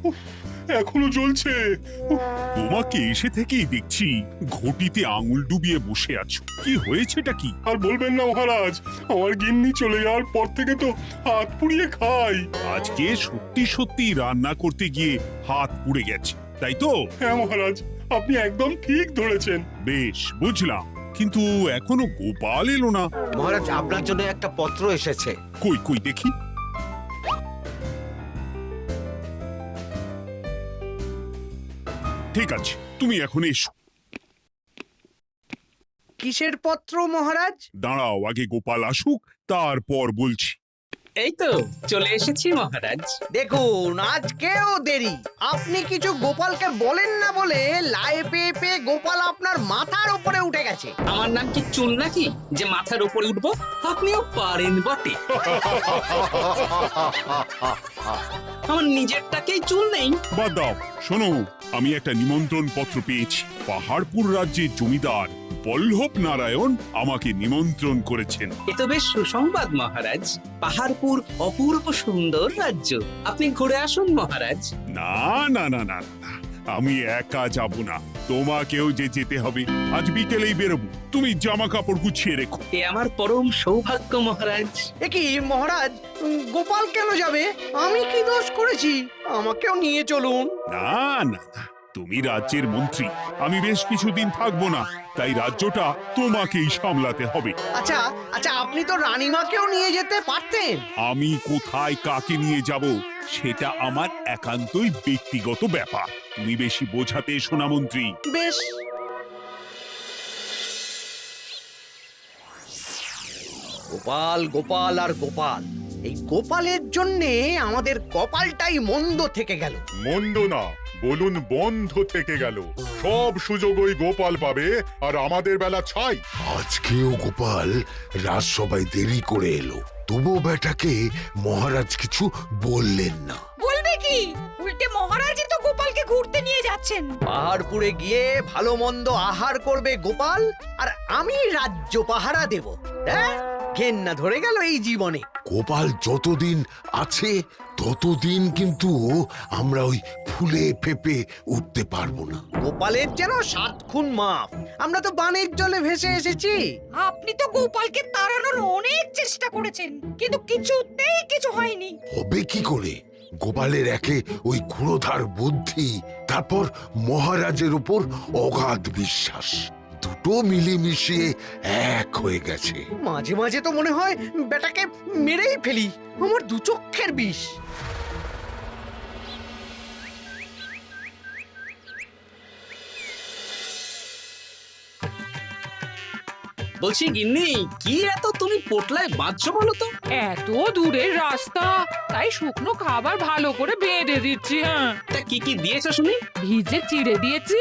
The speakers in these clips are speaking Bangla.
উফ, এখনো জ্বলছে। তোমাকে এসে থেকেই দেখছি ঘটিতে আঙুল ডুবিয়ে বসে আছো। কি হয়েছেটা কি? আর বলবেন না মহারাজ, আমার গিন্নি চলে যাওয়ার পর থেকে তো হাত পুড়িয়ে খাই। আজকে সত্যি সত্যি রান্না করতে গিয়ে হাত পুড়ে গেছে, তাই তো? হ্যাঁ মহারাজ, আপনি একদম ঠিক ধরেছেন। বেশ, বুঝলাম, কিন্তু এখনো গোপাল এলো না। মহারাজ, আপনার জন্য একটা পত্র এসেছে। কই কই দেখি। ঠিক আছে, তুমি এখন এসো। কিসের পত্র মহারাজ? দাঁড়াও, আগে গোপাল আসুক, তারপর বলছি। এই তো চলে এসেছি মহারাজ। দেখুন, আজকেও দেরি। আপনি কিছু গোপালকে বলেন না বলে লাই পেয়ে পেয়ে গোপাল আপনার মাথার উপরে উঠে গেছে। আমার নাম কি চুল নাকি যে মাথার উপরে উঠবো? আপনিও পারেন বটে। আমার নিজেরটাকেই চুল নেই। বাদ দাও, শোনো, আমি একটা নিমন্ত্রণ পত্র পেয়েছি। পাহাড়পুর রাজ্যের জমিদার বল্লভ নারায়ণ আমাকে নিমন্ত্রণ করেছেন। এ তো বেশ সুসংবাদ মহারাজ। পাহাড়পুর অপূর্ব সুন্দর রাজ্য, আপনি ঘুরে আসুন মহারাজ। না না না না না, আমি একা যাব না, তোমাকেও যে যেতে হবে। আজ বিকেলেই বেরোবো, তুমি জামা কাপড় গুছিয়ে রেখো। এ আমার পরম সৌভাগ্য মহারাজ। এ কি মহারাজ, গোপাল কেন যাবে? আমি কি দোষ করেছি? আমাকেও নিয়ে চলুন। না না না, তুমি রাজ্যের মন্ত্রী, আমি বেশ কিছুদিন থাকবো না, তাই রাজ্যটা তোমাকেই সামলাতে হবে। আচ্ছা আচ্ছা, আপনি তো রানীমাকেও নিয়ে যেতে পারতেন। আমি কোথায় কাকে নিয়ে যাব সেটা আমার একান্তই ব্যক্তিগত ব্যাপার। তুমি বেশি বোঝাতে এসো না মন্ত্রী। বেশ। গোপাল গোপাল আর গোপাল, এই গোপালের জন্যে আমাদের কপালটাই মন্দ থেকে গেল। মন্দ না, বলুন বন্ধ থেকে গেল। সব সুযোগ ওই গোপাল পাবে, আর আমাদের বেলা ছাই। আজকেও গোপাল রাজসভায় দেরি করে এলো, তবুও বেটাকে মহারাজ কিছু বললেন না। বলবে কি? উল্টে মহারাজই তো গোপালকে ঘুরতে নিয়ে যাচ্ছেন। পাহাড়পুরে গিয়ে ভালো মন্দ আহার করবে গোপাল, আর আমি রাজ্য পাহারা দেব। হ্যাঁ, ঘেন্না ধরে গেল এই জীবনে। গোপাল যতদিন আছে ততদিন কিন্তু আমরা ওই ফুলে ফেপে উঠতে পারবো না। গোপালের যেন 7 খুন মাফ। আমরা তো বানের জলে ভেসে এসেছি। আপনি তো গোপালকে তাড়ানোর অনেক চেষ্টা করেছেন, কিন্তু কিছুতেই কিছু হয়নি। হবে কি করে? গোপালের একে ওই ক্ষুরোধার বুদ্ধি, তারপর মহারাজের উপর অগাধ বিশ্বাস, দুটো মিলেমিশে এক হয়ে গেছে। মাঝে মাঝে তো মনে হয় বেটাকে মেরেই ফেলি। আমার দু চক্ষের বিষ। বলছি গিন্নি, কি এত তুমি পোটলায় বাঁধছো বলো তো? এত দূরের রাস্তা, তাই শুকনো খাবার ভালো করে বেঁধে দিচ্ছি। হ্যাঁ, তা কি কি দিয়েছো শুনি? ভিজে চিড়ে দিয়েছি,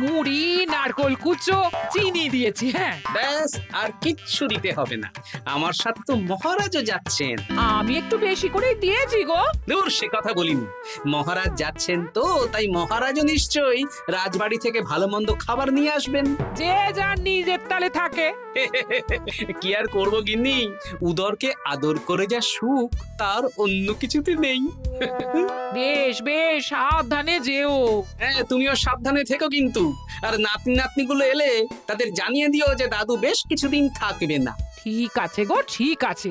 মুড়ি, নারকোল কুচো, চিনি দিয়েছি। হ্যাঁ, ব্যাস, আর কিচ্ছু দিতে হবে না। আমার সাথে তো মহারাজও যাচ্ছেন। আমি একটু বেশি করে দিয়েছি গো। দূর, সে কথা বলিনি। মহারাজ যাচ্ছেন তো, তাই মহারাজও নিশ্চয়ই রাজবাড়ি থেকে ভালো মন্দ খাবার নিয়ে আসবেন। যে যার নিজের তালে থাকে। কি আর করবো গিন্নি, উদরকে আদর করে যা সুখ তার অন্য কিছুতে নেই। বেশ বেশ, সাবধানে যেও। হ্যাঁ, তুমিও সাবধানে থেকো কিন্তু। আর নাতনি নাতনিগুলো এলে তাদের জানিয়ে দিও যে দাদু বেশ কিছুদিন থাকবে না। ঠিক আছে গো, ঠিক আছে।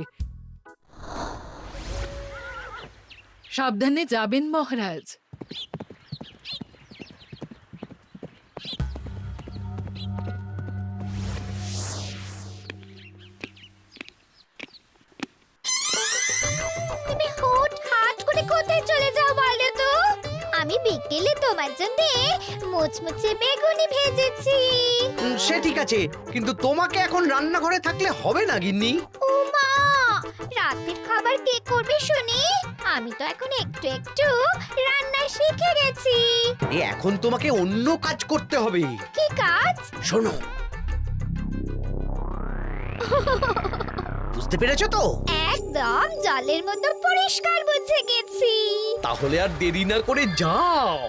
সাবধানে যাবেন মহারাজ। তুমি হুটহাট করে কোথায় চলে যাও বলো তো? আমি বিকেলে তোমার জন্য মুচমুচে বেগুনি ভেজেছি। সে ঠিক আছে, কিন্তু তোমাকে এখন রান্নাঘরে থাকলে হবে না গিন্নি। ও মা, রাতের খাবার কে করবে শুনি? আমি তো এখন একটু একটু রান্না শিখে গেছি। এখন তোমাকে অন্য কাজ করতে হবে। কি কাজ? শোনো, বুঝতে পেরেছো তো? একদম জলের মতো পরিষ্কার বুঝে গেছি। তাহলে আর দেরি না করে যাও।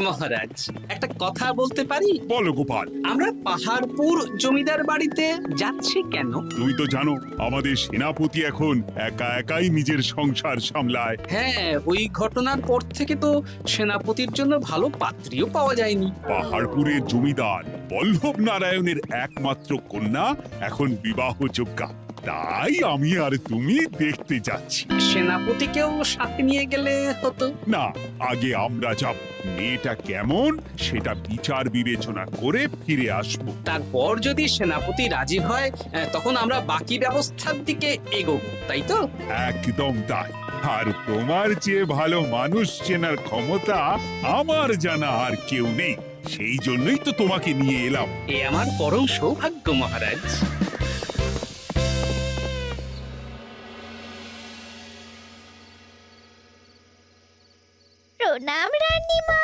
মহারাজ একটা কথা বলতে পারি? বলো গোপাল। আমরা পাহাড়পুর জমিদার বাড়িতে যাচ্ছি কেন? তুমি তো জানো আমাদের সেনাপতি এখন একা একাই নিজের সংসার সামলায়। হ্যাঁ, ওই ঘটনার পর থেকে তো সেনাপতির জন্য ভালো পাত্রীও পাওয়া যায়নি। পাহাড়পুরের জমিদার বল্লভ নারায়ণের একমাত্র কন্যা এখন বিবাহযোগ্যা, তাই আমি আর তুমি দেখতে যাচ্ছি। সেনাপতিকেও সাথে নিয়ে গেলে হতো। না, আগে আমরা যাব, মেয়েটা কেমন সেটা বিচার বিবেচনা করে ফিরে আসবো। তারপর যদি সেনাপতি রাজি হয় তখন আমরা বাকি ব্যবস্থার দিকে এগোবো, তাই তো? একদম তাই। আর তোমার চেয়ে ভালো মানুষ চেনার ক্ষমতা আমার জানা আর কেউ নেই, সেই জন্যই তো তোমাকে নিয়ে এলাম। এ আমার পরম সৌভাগ্য মহারাজ। প্রণাম রানীমা।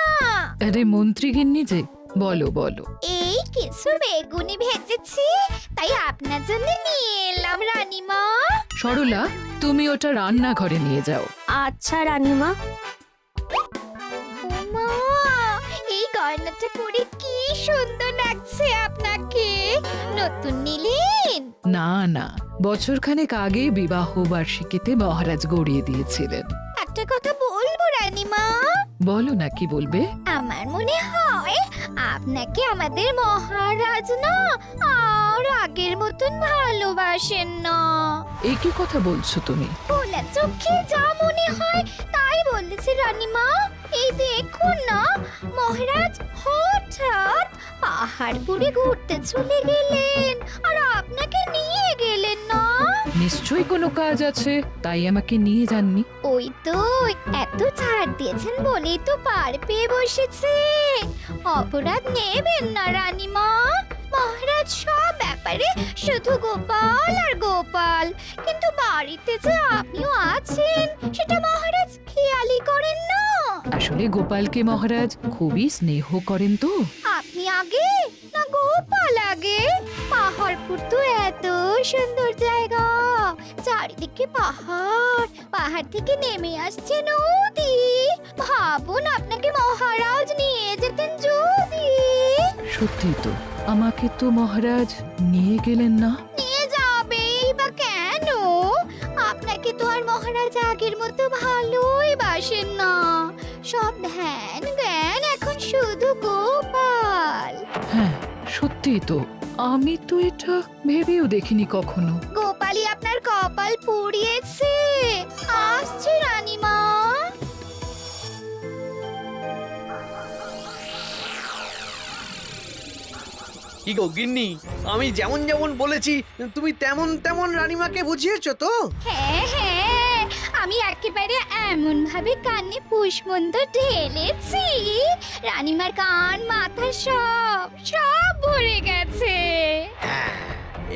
আরে মন্ত্রী গিন্নি যে, বলো বলো। এই কিছু বেগুনি ভেজেছি, তাই আপনার জন্য নিয়ে এলাম রানীমা। সরলা, তুমি ওটা রান্নাঘরে নিয়ে যাও। আচ্ছা রানীমা। ওমা, এই গয়নাটা পরে কি সুন্দর লাগছে আপনাকে। নতুন নিলেন? না না, বছরখানেক আগে বিবাহ বার্ষিকীতে মহারাজ গড়িয়ে দিয়েছিলেন। একটা কথা বলবো রানীমা? বলো না, কি বলবে? আমার মনে হয় আপনাকে আমাদের মহারাজ না আর আগের মতন ভালোবাসেন না। এই কি কথা বলছো তুমি? খোলা চোখে যা মনে হয় তাই বলেছে রানীমা। এই দেখুন না, মহারাজ হঠাৎ পাহাড়পুরে ঘুরতে চলে গেলেন আর আপনাকে নিয়ে গেলেন না। নিশ্চয়ই কোনো কাজ আছে, তাই আমাকে নিয়ে যাননি। ওই তো, এত ছাড় দিয়েছেন বলেই তো পার পেয়ে বসেছে। অপরাধ নেবেন না রানীমা। মহারাজ সব ব্যাপারে শুধু গোপাল আর গোপাল, কিন্তু বাড়িতে যে আপনিও আছেন সেটা মহারাজ খেয়ালই করেন না। আসলে গোপালকে মহারাজ খুবই স্নেহ করেন তো। আপনি আগে না গোপাল আগে? পাহাড়পুর তো এত সুন্দর জায়গা, চারিদিকে পাহাড়, পাহাড় থেকে নেমে আসছে নদী। ভাবুন আপনাকে মহারাজ নিয়ে যেতেন যদি। সত্যি তো, আমাকে তো মহারাজ নিয়ে গেলেন না। নিয়ে যাবেই বা কেন? আপনাকে তো আর মহারাজ আগের মতো ভালোই বাসেন না। সব ধ্যান জ্ঞান এখন শুধু গোপাল। হ্যাঁ সত্যি তো, আমি তো এটা ভেবেও দেখিনি কখনো। গোপালই আপনার কপাল পুড়িয়েছে। আসছে রানীমা। কি গো গিন্নি, আমি যেমন যেমন বলেছি তুমি তেমন তেমন রানীমাকে বুঝিয়েছো তো? হ্যাঁ হ্যাঁ, আমি একেবারে এমন ভাবে কানে পুষ্পন্ত ঢেলেছি, রানীমার কান মাথা সব সব ভরে গেছে।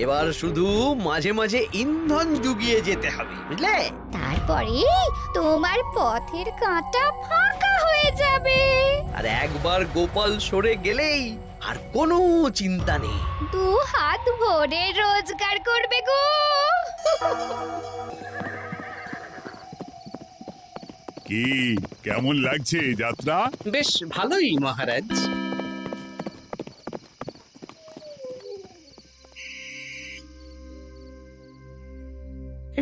এবার শুধু মাঝে মাঝে ইন্ধন জুগিয়ে যেতে হবে, বুঝলে? তারপরে তোমার পথের কাঁটা ফাঁকা হয়ে যাবে। আর একবার গোপাল সরে গেলেই আর কোনো চিন্তা নেই। দু হাত ভরে রোজগার করবে গো। কি কেমন লাগছে যাত্রা? বেশ ভালোই মহারাজ।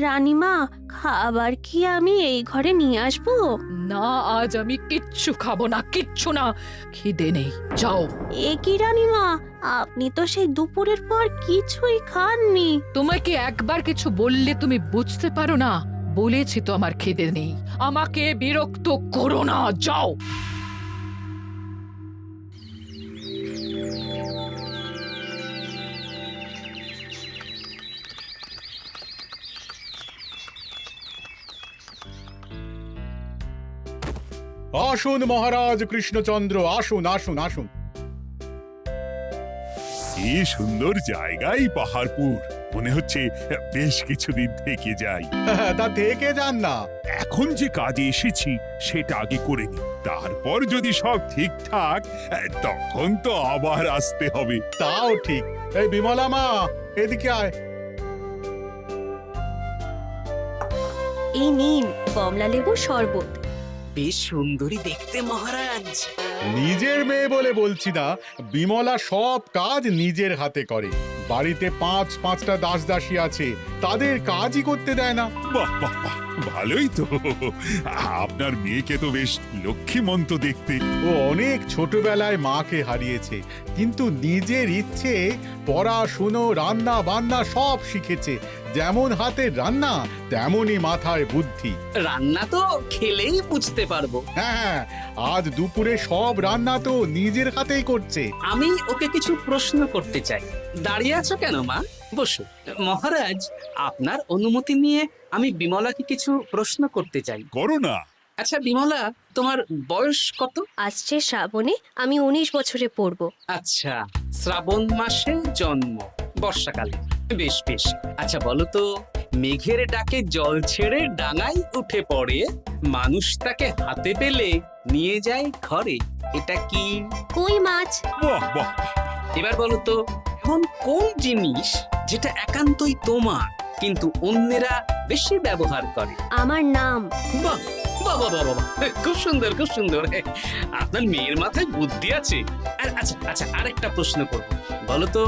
রানীমা, খাবার কি আমি এই ঘরে নিয়ে আসবো? না, আজ আমি কিচ্ছু খাবো না, কিচ্ছু না, খিদে নেই, যাও। এ কি রানীমা, আপনি তো সেই দুপুরের পর কিছুই খাননি। তোমাকে একবার কিছু বললে তুমি বুঝতে পারো না? বলেছি তো আমার খিদে নেই, আমাকে বিরক্ত করো না, যাও। আসুন মহারাজ কৃষ্ণচন্দ্র, আসুন আসুন আসুন। কি সুন্দর জায়গাই পাহাড়পুর, মনে হচ্ছে বেশ কিছুদিন থেকে যাই। তা থেকে যান না। এখন যে কাজে এসেছি সেটা আগে করে নি, তারপর যদি সব ঠিকঠাক তখন তো আবার আসতে হবে। তাও ঠিক। এই বিমলা মা, এদিকে আয়। এই নিন কমলা লেবু শরবত। বেশ সুন্দরী দেখতে মহারাজ। নিজের মেয়ে বলে বলছি না, বিমলা সব কাজ নিজের হাতে করে। বাড়িতে পাঁচটা দাসী আছে, তাদের কাজই করতে দেয় না। বাহ বাহ বাহ, ভালোই তো। আপনার মেয়েকে তো বেশ লক্ষ্মীমন্ত দেখতে। ও অনেক ছোটবেলায় মাকে হারিয়েছে, কিন্তু নিজের ইচ্ছে পড়াশুনো রান্না বান্না সব শিখেছে। যেমন হাতের রান্না তেমনই মাথায় বুদ্ধি। রান্না তো খেলেই বুঝতে পারবো। হ্যাঁ, আজ দুপুরে সব রান্না তো নিজের হাতেই করছে। আমি ওকে কিছু প্রশ্ন করতে চাই। দাঁড়িয়ে আছো কেন মা? বসো। মহারাজ, আপনার অনুমতি নিয়ে আমি বিমলাকে কিছু প্রশ্ন করতে চাই। করো না। আচ্ছা বিমলা, তোমার বয়স কত? আসছে শ্রাবণে আমি 19 বছরে পড়ব। আচ্ছা, শ্রাবণ মাসে জন্ম, বর্ষাকালে। বেশ বেশ। আচ্ছা বলো তো, মেঘের ডাকে জল ছেড়ে ডাঙায় উঠে পড়ে, মানুষ তাকে হাতে পেলে নিয়ে যায় ঘরে, এটা কি? কই মাছ। বাহ বাহ, এবার বলো তো, এমন কোন জিনিস যেটা একান্তই তোমার কিন্তু অন্যেরা বেশি ব্যবহার করে? আমার নাম। বাহ বাহ বাহ বাহ বাহ, খুব সুন্দর খুব সুন্দর। আপনার মেয়ের মাথায় বুদ্ধি আছে। আচ্ছা আচ্ছা, আরেকটা প্রশ্ন করব। বলো তো,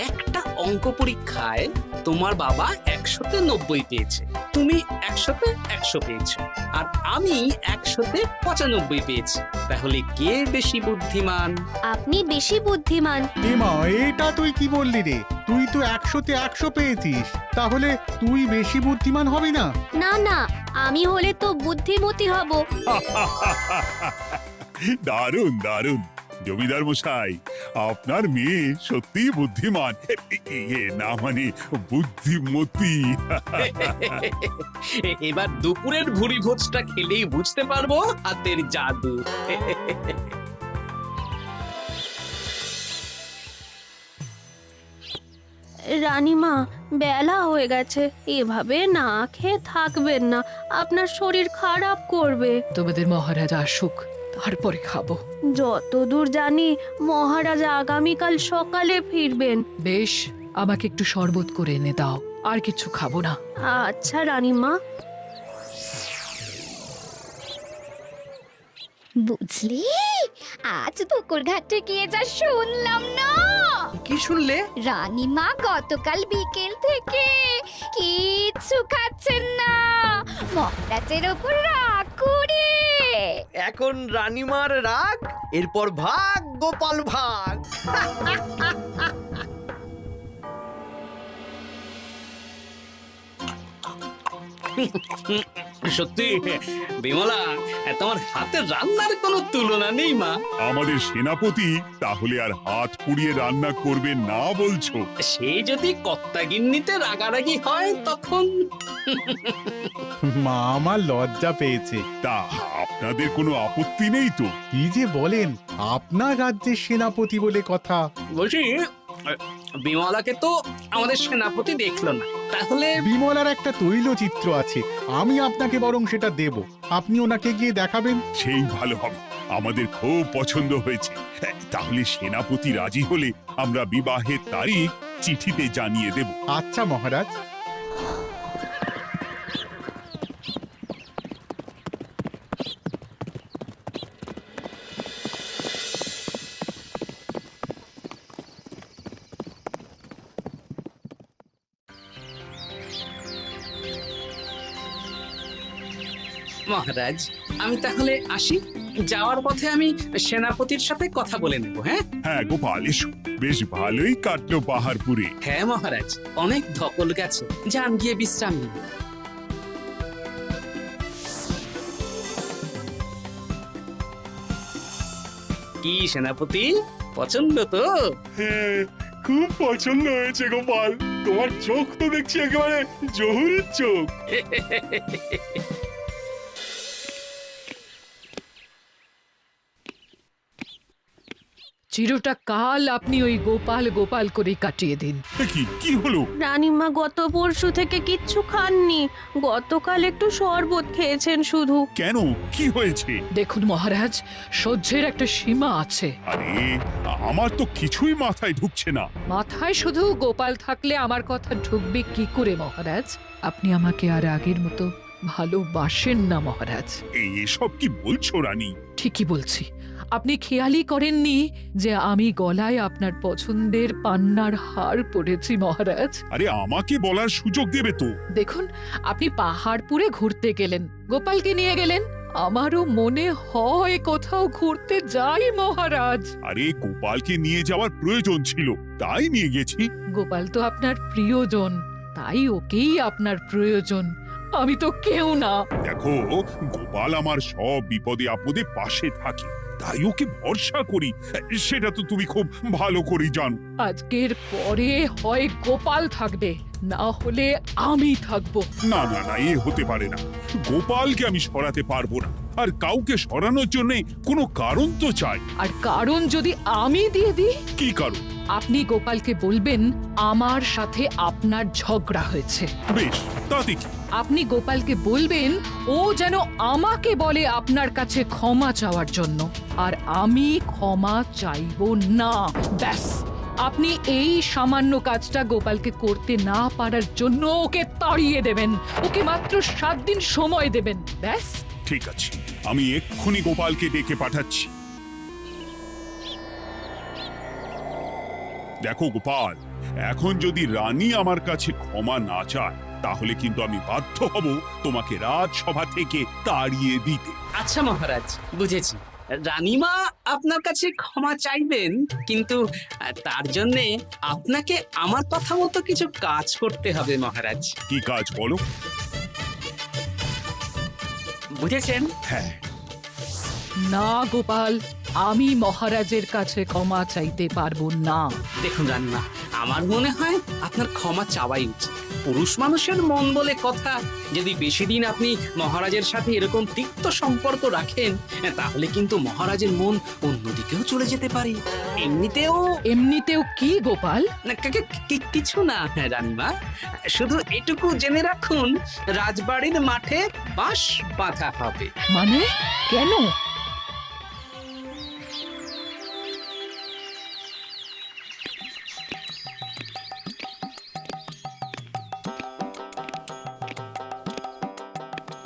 একটা অঙ্ক পরীক্ষায় তোমার বাবা 100-তে 90 পেয়েছে, তুমি 100-তে 100 পেয়েছো, আর আমি 100-তে 95 পেয়েছি। তাহলে কে বেশি বুদ্ধিমান? আপনি বেশি বুদ্ধিমান। এমা, এটা তুই কি বললি রে? তুই তো 100-তে 100 পেয়েছিস, তাহলে তুই বেশি বুদ্ধিমান হবি না? না না, আমি হলে তো বুদ্ধিমতী হব। দারুণ দারুণ। জমিদার মশাই, আপনার মেয়ে সত্যিই বুদ্ধিমান, না মানে বুদ্ধিমতী। এবার দুপুরের ভুরি ভোজটা খেলেই বুঝতে পারবো হাতের জাদু। রানীমা, বেলা হয়ে গেছে, এভাবে না খেয়ে থাকবেন না, আপনার শরীর খারাপ করবে। তোমাদের মহারাজ আসুক, তারপরে খাবো। যতদূর জানি মহারাজ আগামীকাল সকালে ফিরবেন। বেশ, আমাকে একটু শরবত করে এনে দাও, আর কিছু খাবো না। আচ্ছা রানীমা। বুঝলি, আজ পুকুর ঘাটে গিয়ে যা শুনলাম না। কি শুনলে? রানীমা গতকাল বিকেল থেকে কিচ্ছু খাচ্ছেন না, মহারাজের ওপর রাগ করে। এখন রানীমার রাগ, এরপর ভাগ গোপাল ভাগ। সত্যি বিমলা, তোমার হাতের রান্নার কোনো তুলনা নেই মা। আমাদের সেনাপতি তাহলে আর হাত পুড়িয়ে রান্না করবে না বলছো? সে যদি কর্তাগিন্নিতে রাগারাগি হয় তখন। মা আমার লজ্জা পেয়েছে। তা আপনাদের কোনো আপত্তি নেই তো? কি যে বলেন, আপনার রাজ্যের সেনাপতি বলে কথা। বলছি, বিমলাকে তো আমাদের সেনাপতি দেখলো না, তাহলে? বিমলার একটা তৈলচিত্র আছে, আমি আপনাকে বরং সেটা দেব, আপনি ওনাকে গিয়ে দেখাবেন। সেই ভালো হবে, আমাদের খুব পছন্দ হয়েছে। তাহলে সেনাপতি রাজি হলে আমরা বিবাহের তারিখ চিঠিতে জানিয়ে দেব। আচ্ছা মহারাজ। মহারাজ, আমি তাহলে আসি। যাওয়ার পথে আমি সেনাপতির সাথে কথা বলে নেব। হ্যাঁ হ্যাঁ গোপাল, এসো। বেশ ভালোই কাটলো পাহাড়পুরে। হ্যাঁ মহারাজ, অনেক ধকল গেছে, যান গিয়ে বিশ্রাম নিন। কি সেনাপতি, পছন্দ তো? হ্যাঁ, খুব পছন্দ হয়েছে গোপাল। তোমার চোখ তো দেখছি একেবারে জহুরির চোখ। চিরটা কাল আপনি ওই গোপাল গোপাল করে কাটিয়ে দিন। কি হলো? রানীমা গত পরশু থেকে কিচ্ছু খাননি, গতকাল একটু শরবত খেয়েছেন শুধু। কেন, কি হয়েছে? দেখুন মহারাজ, সহ্যের একটা সীমা আছে। আরে, আমার তো কিছুই মাথায় ঢুকছে না। মাথায় শুধু গোপাল থাকলে আমার কথা ঢুকবে কি করে মহারাজ? আপনি আমাকে আর আগের মতো ভালোবাসেন না মহারাজ। এসব কি বলছো রানী? ঠিকই বলছি, আপনি খেয়ালই করেননি যে আমি গলায় আপনার পছন্দের পান্নার হার পরেছি মহারাজ? আরে আমাকে বলার সুযোগ দেবে তো। দেখুন, আপনি পাহাড়পুরে ঘুরতে গেলেন, গোপালকে নিয়ে গেলেন। আমারও মনে হয় কোথাও ঘুরতে যাই মহারাজ। আরে গোপালকে নিয়ে যাওয়ার প্রয়োজন ছিল, তাই নিয়ে গেছি। গোপাল তো আপনার প্রিয়জন, তাই ওকেই আপনার প্রয়োজন। আমি তো কেউ না। দেখো, গোপাল আমার সব বিপদে আপদে পাশে থাকে, তাই ওকে ভরসা করি, সেটা তো তুমি খুব ভালো করে জানো। আজকের পরে হয় গোপাল থাকবে, না হলে আমি থাকবো। না না না, এ হতে পারে না। গোপালকে আমি সরাতে পারবো না, আর কাউকে সরানোর জন্য কোনো কারণ তো চাই। আর কারণ যদি আমি দিয়ে দিই? কি কারণ? আপনি গোপালকে বলবেন আমার সাথে আপনার ঝগড়া হয়েছে। বেশ, তাতে কি? আপনি গোপালকে বলবেন ও যেন আমাকে বলে আপনার কাছে ক্ষমা চাওয়ার জন্য, আর আমি ক্ষমা চাইবো না। ব্যাস, আপনি এই সামান্য কাজটা গোপালকে করতে না পারার জন্য ওকে তাড়িয়ে দেবেন। ওকে মাত্র 7 দিন সময় দেবেন, ব্যাস। ঠিক আছে, আমি এক্ষুনি গোপালকে ডেকে পাঠাচ্ছি। দেখো গোপাল, এখন যদি রানী আমার কাছে ক্ষমা না চায়, তাহলে কিন্তু আমি বাধ্য হব তোমাকে রাজসভা থেকে তাড়িয়ে দিতে। আচ্ছা মহারাজ, বুঝেছি। রানীমা আপনার কাছে ক্ষমা চাইবেন, কিন্তু তার জন্য আপনাকে আমার কথা মতো কিছু কাজ করতে হবে মহারাজ। কি কাজ বলো? বুঝেছেন? হ্যাঁ। না গোপাল, আমি মহারাজের কাছে ক্ষমা চাইতে পারবো না। দেখুন রানীমা, আমার মনে হয় আপনার ক্ষমা চাওয়াই উচিত। পুরুষ মানুষের মন বলে কথা, যদি বেশি দিন আপনি মহারাজের সাথে এরকম তিক্ত সম্পর্ক রাখেন, তাহলে কিন্তু মহারাজের মন অন্যদিকেও চলে যেতে পারে। এমনিতেও কি গোপাল? কিছু না রানীমা, শুধু এটুকু জেনে রাখুন, রাজবাড়ির মাঠে বাঁশ বাঁধা হবে। মানে কেন?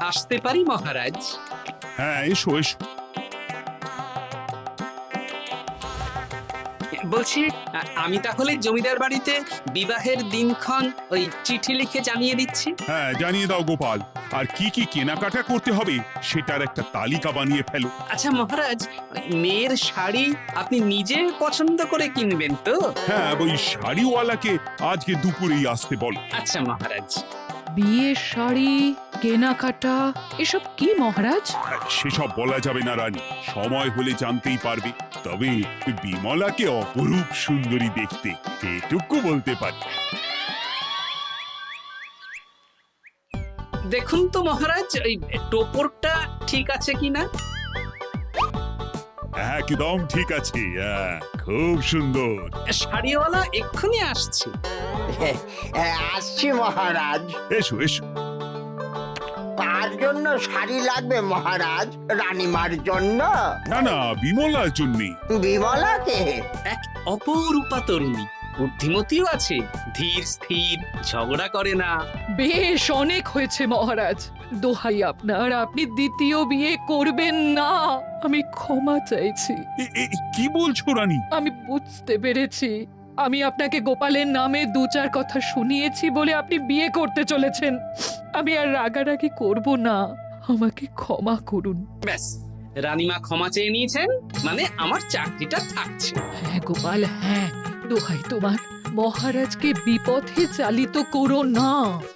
আসতে পারি মহারাজ? হ্যাঁ, এসো এসো। বলছি, আমি তাহলে জমিদার বাড়িতে বিবাহের দিনক্ষণ ওই চিঠি লিখে জানিয়ে দিচ্ছি। হ্যাঁ, জানিয়ে দাও গোপাল। আর কি কি কেনাকাটা করতে হবে সেটার একটা তালিকা বানিয়ে ফেলো। আচ্ছা মহারাজ, মেয়ের শাড়ি আপনি নিজে পছন্দ করে কিনবেন তো? হ্যাঁ, ওই শাড়িওয়ালাকে আজকে দুপুরেই আসতে বলো। আচ্ছা মহারাজ। বিয়ের শাড়ি, কেনাকাটা, এসব কি মহারাজ? সেসব বলা যাবে না রানী, সময় হলে জানতেই পারবে। তবে বিমলাকে অপরূপ সুন্দরী দেখতে, এটুকু বলতে পারি। দেখুন তো মহারাজ, ওই টোপরটা ঠিক আছে কিনা? একদম ঠিক আছে, খুব সুন্দর। শাড়িওয়ালা এক্ষুনি আসছে। আসছি মহারাজ। এসো এসো। তার জন্য শাড়ি লাগবে মহারাজ? রানীমার জন্য? না না, বিমলার জন্যে। বিমলাকে? এক অপরূপা তরুণী, বুদ্ধিমতীও আছে, ধীর স্থির, ঝগড়া করে না। বেশ, অনেক হয়েছে মহারাজ। দোহাই আপনার, আপনি দ্বিতীয় বিয়ে করবেন না। আমি ক্ষমা চাইছি। কি বলছো রানী? আমি বুঝতে পেরেছি, আমি আপনাকে গোপালের নামে 2-4 কথা শুনিয়েছি বলে আপনি বিয়ে করতে চলেছেন। আমি আর রাগারাগি করব না, আমাকে ক্ষমা করুন। ব্যাস, রানীমা ক্ষমা চেয়ে নিয়েছেন, মানে আমার চাকরিটা থাকছে। হ্যাঁ গোপাল, হ্যাঁ, দোহাই তোমার, মহারাজকে বিপথে চালিত করো না।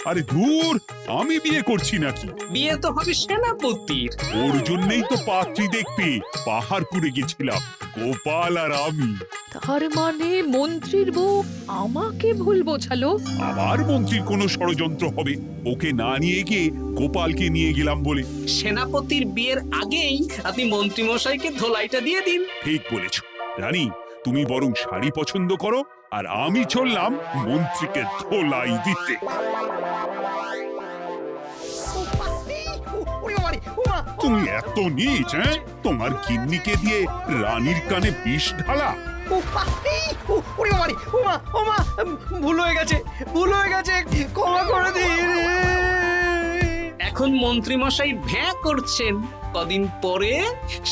আরে দূর, আমি বিয়ে করছি নাকি? বিয়ে তো হবে সেনাপতির। ওর জন্যই তো পাত্রী দেখতে পাহাড়পুরে গেছিলাম, গোপাল আর আমি। তার মানে মন্ত্রীর বউ আমাকে ভুল বোঝালো? আবার মন্ত্রীর কোনো ষড়যন্ত্র হবে, ওকে না নিয়ে গিয়ে গোপালকে নিয়ে গেলাম বলে। সেনাপতির বিয়ের আগেই আপনি মন্ত্রী মশাইকে ধোলাইটা দিয়ে দিন। ঠিক বলেছ রানী, তুমি বরং শাড়ি পছন্দ করো, আর আমি চললাম মন্ত্রীকে ধোলাই দিতে। তুমি এত নীচ, হ্যাঁ? তোমার গিন্নিকে দিয়ে রানীর কানে বিষ ঢালা। ভুল হয়ে গেছে, ক্ষমা করে দিন। এখন মন্ত্রী মশাই ভ্যাঁ করছেন, কদিন পরে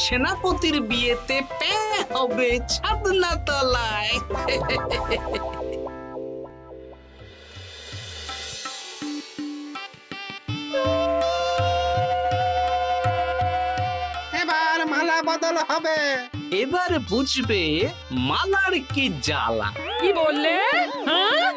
সেনাপতির বিয়েতে পে হবে ছাদনা তলায়। এবার মালা বদল হবে। এবার বুঝবে মালার কি জ্বালা। কি বললে? হ্যাঁ